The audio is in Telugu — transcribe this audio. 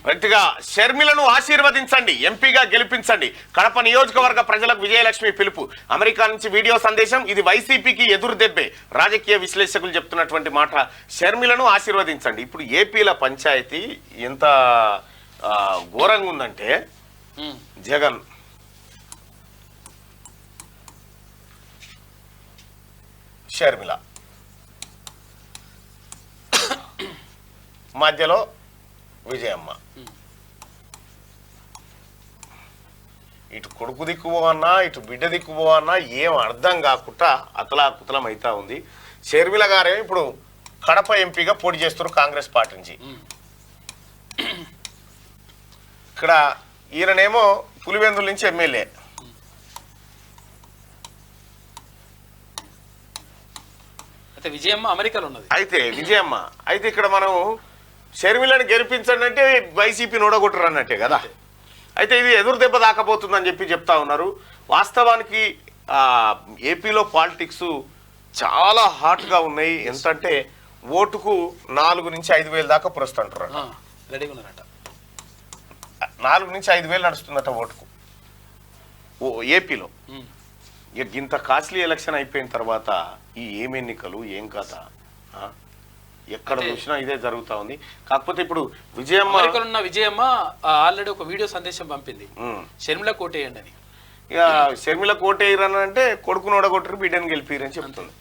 గట్టిగా షర్మిలను ఆశీర్వదించండి, ఎంపీగా గెలిపించండి. కడప నియోజకవర్గ ప్రజలకు విజయలక్ష్మి పిలుపు. అమెరికా నుంచి వీడియో సందేశం. ఇది వైసీపీకి ఎదురు దెబ్బే. రాజకీయ విశ్లేషకులు చెప్తున్నటువంటి మాట. షర్మిలను ఆశీర్వదించండి. ఇప్పుడు ఏపీల పంచాయతీ ఎంత ఘోరంగా ఉందంటే, జగన్ షర్మిల మధ్యలో విజయమ్మ. ఇటు కొడుకు దిక్కుపోవన్నా ఇటు బిడ్డ దిక్కుపోవన్నా ఏం అర్థం కాకుండా అతలాకుతలం అవుతా ఉంది. షర్మిల గారే ఇప్పుడు కడప ఎంపీగా పోటీ చేస్తున్నారు కాంగ్రెస్ పార్టీ నుంచి. ఇక్కడ ఈయననేమో పులివెందుల నుంచి ఎమ్మెల్యే. అయితే విజయమ్మ అమెరికాలో ఉన్నది. అయితే ఇక్కడ మనం షర్మిలను గెలిపించండి అంటే వైసీపీ నోడగొట్టరు అన్నట్టే కదా. అయితే ఇది ఎదురు దెబ్బ దాకపోతుందని చెప్తా ఉన్నారు. వాస్తవానికి ఏపీలో పాలిటిక్స్ చాలా హాట్గా ఉన్నాయి. ఎంతంటే ఓటుకు 4 నుంచి 5 వేలు దాకా పురుస్తుంటారు. 4 నుంచి 5 వేలు నడుస్తుందట ఓటుకు ఏపీలో. ఇంత కాస్ట్లీ ఎలక్షన్ అయిపోయిన తర్వాత ఈ ఏం ఎన్నికలు ఏం కథ, ఎక్కడ చూసినా ఇదే జరుగుతా ఉంది. కాకపోతే ఇప్పుడు విజయమ్మ ఆల్రెడీ ఒక వీడియో సందేశం పంపింది, షర్మిల కోటేయండి అని. ఇక షర్మిల కోటేయరని అంటే కొడుకును ఓడగొట్టరు బిడ్డను గెలిపిరని చెప్తుంది.